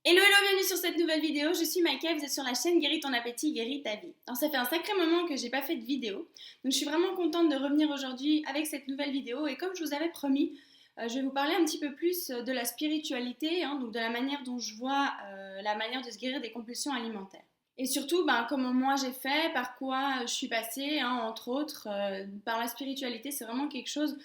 Hello, hello, bienvenue sur cette nouvelle vidéo. Je suis Maïka, vous êtes sur la chaîne Guéris ton appétit, guéris ta vie. Alors ça fait un sacré moment que j'ai pas fait de vidéo, donc je suis vraiment contente de revenir aujourd'hui avec cette nouvelle vidéo. Et comme je vous avais promis, je vais vous parler un petit peu plus de la spiritualité, donc de la manière dont je vois la manière de se guérir des compulsions alimentaires. Et surtout, comment moi j'ai fait, par quoi je suis passée, entre autres, par la spiritualité. C'est vraiment quelque chose,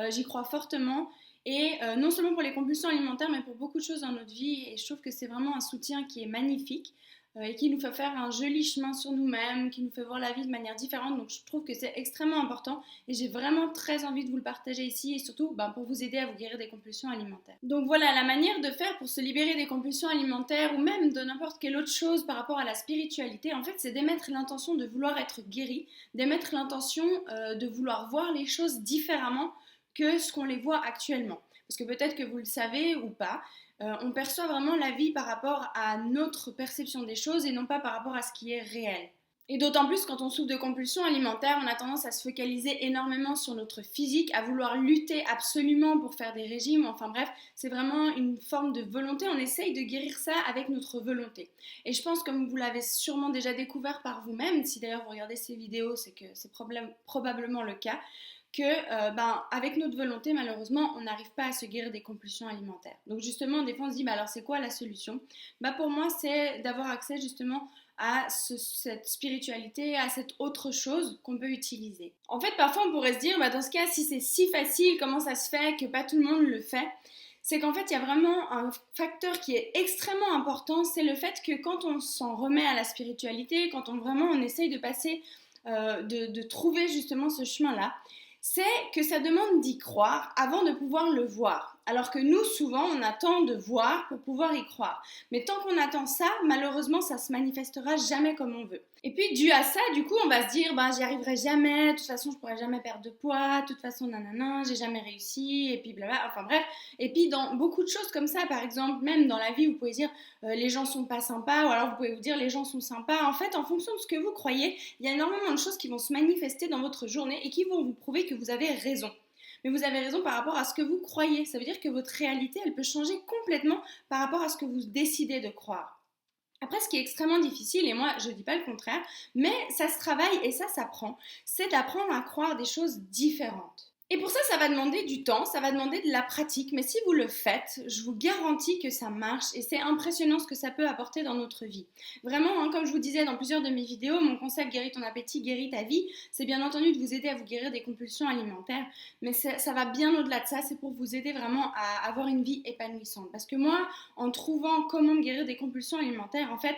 j'y crois fortement. Et non seulement pour les compulsions alimentaires, mais pour beaucoup de choses dans notre vie. Et je trouve que c'est vraiment un soutien qui est magnifique et qui nous fait faire un joli chemin sur nous-mêmes, qui nous fait voir la vie de manière différente. Donc je trouve que c'est extrêmement important et j'ai vraiment très envie de vous le partager ici et surtout pour vous aider à vous guérir des compulsions alimentaires. Donc voilà, la manière de faire pour se libérer des compulsions alimentaires ou même de n'importe quelle autre chose par rapport à la spiritualité, en fait, c'est d'émettre l'intention de vouloir être guéri, d'émettre l'intention de vouloir voir les choses différemment que ce qu'on les voit actuellement. Parce que peut-être que vous le savez ou pas, on perçoit vraiment la vie par rapport à notre perception des choses et non pas par rapport à ce qui est réel. Et d'autant plus quand on souffre de compulsions alimentaires, on a tendance à se focaliser énormément sur notre physique, à vouloir lutter absolument pour faire des régimes, enfin bref, c'est vraiment une forme de volonté, on essaye de guérir ça avec notre volonté. Et je pense, comme vous l'avez sûrement déjà découvert par vous-même, si d'ailleurs vous regardez ces vidéos, c'est que c'est probablement le cas, que avec notre volonté, malheureusement, on n'arrive pas à se guérir des compulsions alimentaires. Donc justement, des fois on se dit, alors c'est quoi la solution? Pour moi, c'est d'avoir accès justement à cette spiritualité, à cette autre chose qu'on peut utiliser. En fait, parfois on pourrait se dire, dans ce cas, si c'est si facile, comment ça se fait que pas tout le monde le fait? C'est qu'en fait, il y a vraiment un facteur qui est extrêmement important, c'est le fait que quand on s'en remet à la spiritualité, quand on essaye de passer, de trouver justement ce chemin-là, c'est que ça demande d'y croire avant de pouvoir le voir. Alors que nous, souvent, on attend de voir pour pouvoir y croire. Mais tant qu'on attend ça, malheureusement, ça se manifestera jamais comme on veut. Et puis, dû à ça, du coup, on va se dire, j'y arriverai jamais, de toute façon, je pourrai jamais perdre de poids, de toute façon, nanana, j'ai jamais réussi, et puis blabla, enfin bref. Et puis, dans beaucoup de choses comme ça, par exemple, même dans la vie, vous pouvez dire, les gens sont pas sympas, ou alors vous pouvez vous dire, les gens sont sympas. En fait, en fonction de ce que vous croyez, il y a énormément de choses qui vont se manifester dans votre journée et qui vont vous prouver que vous avez raison. Mais vous avez raison par rapport à ce que vous croyez. Ça veut dire que votre réalité, elle peut changer complètement par rapport à ce que vous décidez de croire. Après, ce qui est extrêmement difficile, et moi je ne dis pas le contraire, mais ça se travaille et ça s'apprend, c'est d'apprendre à croire des choses différentes. Et pour ça, ça va demander du temps, ça va demander de la pratique, mais si vous le faites, je vous garantis que ça marche et c'est impressionnant ce que ça peut apporter dans notre vie. Vraiment, comme je vous disais dans plusieurs de mes vidéos, mon concept Guéris ton appétit, guéris ta vie, c'est bien entendu de vous aider à vous guérir des compulsions alimentaires, mais ça va bien au-delà de ça, c'est pour vous aider vraiment à avoir une vie épanouissante. Parce que moi, en trouvant comment me guérir des compulsions alimentaires, en fait,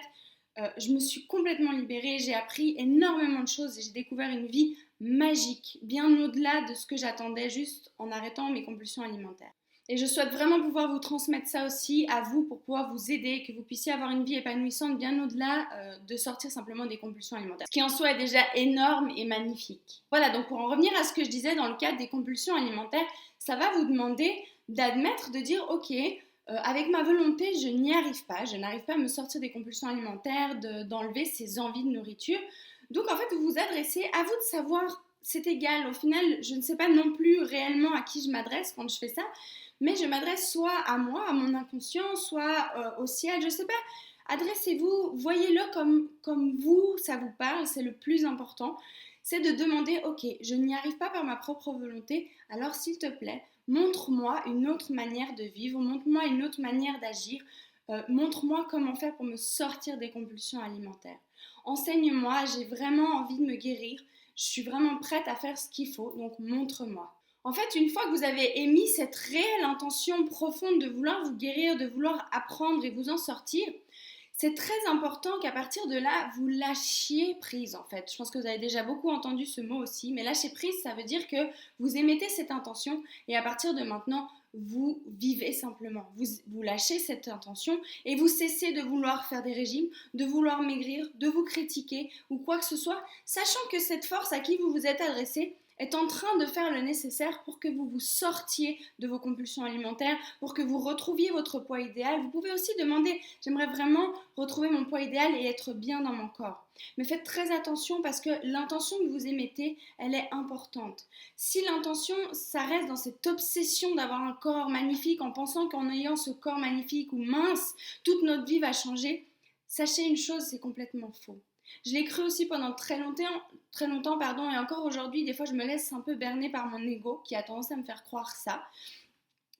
je me suis complètement libérée, j'ai appris énormément de choses et j'ai découvert une vie magique, bien au-delà de ce que j'attendais juste en arrêtant mes compulsions alimentaires. Et je souhaite vraiment pouvoir vous transmettre ça aussi à vous pour pouvoir vous aider, que vous puissiez avoir une vie épanouissante bien au-delà de sortir simplement des compulsions alimentaires. Ce qui en soi est déjà énorme et magnifique. Voilà, donc pour en revenir à ce que je disais dans le cadre des compulsions alimentaires, ça va vous demander d'admettre, de dire ok, avec ma volonté, je n'y arrive pas, je n'arrive pas à me sortir des compulsions alimentaires, d'enlever ces envies de nourriture. Donc en fait, vous vous adressez, à vous de savoir, c'est égal, au final, je ne sais pas non plus réellement à qui je m'adresse quand je fais ça, mais je m'adresse soit à moi, à mon inconscient, soit au ciel, je ne sais pas. Adressez-vous, voyez-le comme vous, ça vous parle, c'est le plus important. C'est de demander, ok, je n'y arrive pas par ma propre volonté, alors s'il te plaît, montre-moi une autre manière de vivre, montre-moi une autre manière d'agir, montre-moi comment faire pour me sortir des compulsions alimentaires. Enseigne-moi, j'ai vraiment envie de me guérir, je suis vraiment prête à faire ce qu'il faut, donc montre-moi. En fait, une fois que vous avez émis cette réelle intention profonde de vouloir vous guérir, de vouloir apprendre et vous en sortir, c'est très important qu'à partir de là, vous lâchiez prise en fait. Je pense que vous avez déjà beaucoup entendu ce mot aussi, mais lâcher prise, ça veut dire que vous émettez cette intention et à partir de maintenant, vous vivez simplement. Vous lâchez cette intention et vous cessez de vouloir faire des régimes, de vouloir maigrir, de vous critiquer ou quoi que ce soit, sachant que cette force à qui vous vous êtes adressé, est en train de faire le nécessaire pour que vous vous sortiez de vos compulsions alimentaires, pour que vous retrouviez votre poids idéal. Vous pouvez aussi demander, j'aimerais vraiment retrouver mon poids idéal et être bien dans mon corps. Mais faites très attention parce que l'intention que vous émettez, elle est importante. Si l'intention, ça reste dans cette obsession d'avoir un corps magnifique en pensant qu'en ayant ce corps magnifique ou mince, toute notre vie va changer, sachez une chose, c'est complètement faux. Je l'ai cru aussi pendant très longtemps, pardon, et encore aujourd'hui, des fois je me laisse un peu berner par mon ego qui a tendance à me faire croire ça,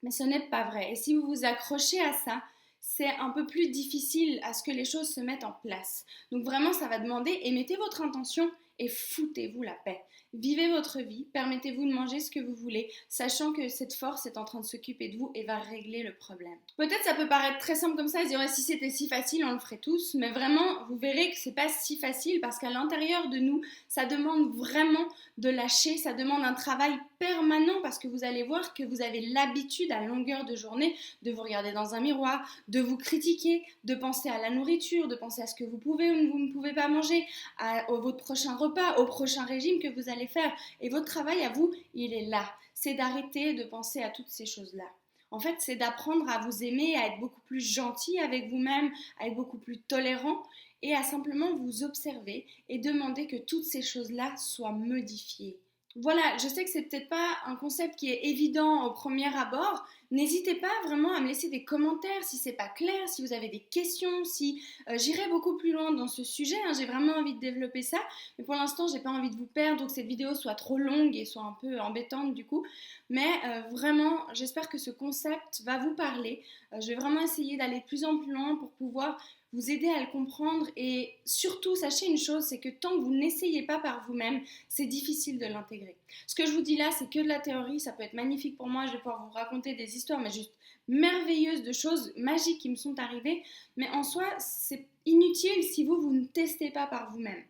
mais ce n'est pas vrai. Et si vous vous accrochez à ça, c'est un peu plus difficile à ce que les choses se mettent en place. Donc vraiment, ça va demander, émettez votre intention et foutez-vous la paix. Vivez votre vie, permettez-vous de manger ce que vous voulez, sachant que cette force est en train de s'occuper de vous et va régler le problème. Peut-être ça peut paraître très simple comme ça, et se dire ouais, si c'était si facile, on le ferait tous, mais vraiment, vous verrez que c'est pas si facile parce qu'à l'intérieur de nous, ça demande vraiment de lâcher, ça demande un travail permanent parce que vous allez voir que vous avez l'habitude à longueur de journée de vous regarder dans un miroir, de vous critiquer, de penser à la nourriture, de penser à ce que vous pouvez ou vous ne pouvez pas manger, à votre prochain repas, au prochain régime que vous allez faire. Et votre travail à vous, il est là. C'est d'arrêter de penser à toutes ces choses-là. En fait, c'est d'apprendre à vous aimer, à être beaucoup plus gentil avec vous-même, à être beaucoup plus tolérant et à simplement vous observer et demander que toutes ces choses-là soient modifiées. Voilà, je sais que c'est peut-être pas un concept qui est évident au premier abord. N'hésitez pas vraiment à me laisser des commentaires si c'est pas clair, si vous avez des questions, si j'irai beaucoup plus loin dans ce sujet. J'ai vraiment envie de développer ça, mais pour l'instant, j'ai pas envie de vous perdre, donc cette vidéo soit trop longue et soit un peu embêtante du coup. Mais vraiment, j'espère que ce concept va vous parler. Je vais vraiment essayer d'aller de plus en plus loin pour pouvoir vous aider à le comprendre et surtout sachez une chose, c'est que tant que vous n'essayez pas par vous-même, c'est difficile de l'intégrer. Ce que je vous dis là, c'est que de la théorie, ça peut être magnifique pour moi, je vais pouvoir vous raconter des histoires, mais juste merveilleuses de choses magiques qui me sont arrivées, mais en soi, c'est inutile si vous ne testez pas par vous-même.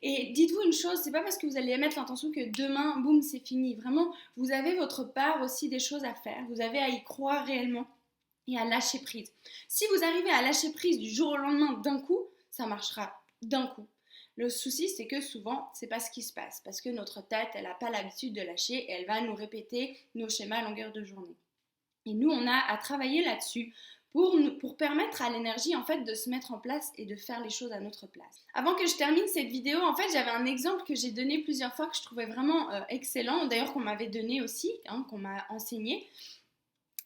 Et dites-vous une chose, c'est pas parce que vous allez mettre l'intention que demain, boum, c'est fini. Vraiment, vous avez votre part aussi des choses à faire, vous avez à y croire réellement et à lâcher prise. Si vous arrivez à lâcher prise du jour au lendemain d'un coup, ça marchera d'un coup. Le souci, c'est que souvent, c'est pas ce qui se passe parce que notre tête, elle n'a pas l'habitude de lâcher et elle va nous répéter nos schémas à longueur de journée. Et nous, on a à travailler là-dessus pour permettre à l'énergie en fait de se mettre en place et de faire les choses à notre place. Avant que je termine cette vidéo, en fait, j'avais un exemple que j'ai donné plusieurs fois que je trouvais vraiment excellent, d'ailleurs qu'on m'avait donné aussi, qu'on m'a enseigné.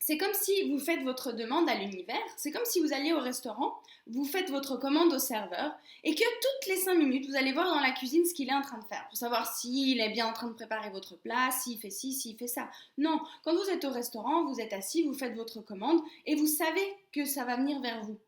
C'est comme si vous faites votre demande à l'univers, c'est comme si vous alliez au restaurant, vous faites votre commande au serveur et que toutes les 5 minutes, vous allez voir dans la cuisine ce qu'il est en train de faire pour savoir s'il est bien en train de préparer votre plat, s'il fait ci, s'il fait ça. Non, quand vous êtes au restaurant, vous êtes assis, vous faites votre commande et vous savez que ça va venir vers vous.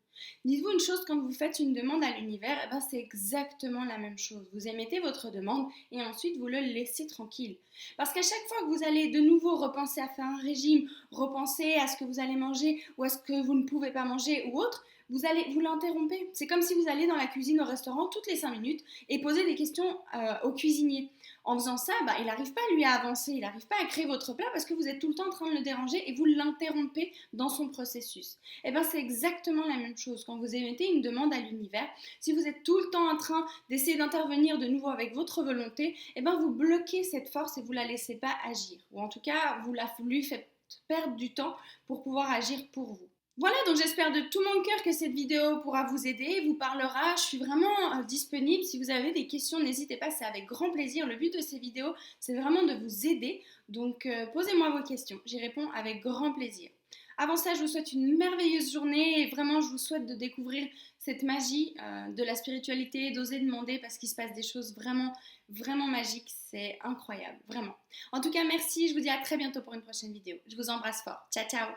Dites-vous une chose, quand vous faites une demande à l'univers, c'est exactement la même chose. Vous émettez votre demande et ensuite vous le laissez tranquille. Parce qu'à chaque fois que vous allez de nouveau repenser à faire un régime, repenser à ce que vous allez manger ou à ce que vous ne pouvez pas manger ou autre, vous l'interrompez. C'est comme si vous alliez dans la cuisine au restaurant toutes les 5 minutes et poser des questions au cuisinier. En faisant ça, il n'arrive pas lui à avancer, il n'arrive pas à créer votre plat parce que vous êtes tout le temps en train de le déranger et vous l'interrompez dans son processus. C'est exactement la même chose quand vous émettez une demande à l'univers. Si vous êtes tout le temps en train d'essayer d'intervenir de nouveau avec votre volonté, vous bloquez cette force et vous la laissez pas agir. Ou en tout cas, vous lui faites perdre du temps pour pouvoir agir pour vous. Voilà, donc j'espère de tout mon cœur que cette vidéo pourra vous aider, vous parlera. Je suis vraiment disponible. Si vous avez des questions, n'hésitez pas, c'est avec grand plaisir. Le but de ces vidéos, c'est vraiment de vous aider. Donc posez-moi vos questions, j'y réponds avec grand plaisir. Avant ça, je vous souhaite une merveilleuse journée et vraiment, je vous souhaite de découvrir cette magie de la spiritualité, d'oser demander parce qu'il se passe des choses vraiment, vraiment magiques. C'est incroyable, vraiment. En tout cas, merci. Je vous dis à très bientôt pour une prochaine vidéo. Je vous embrasse fort. Ciao, ciao.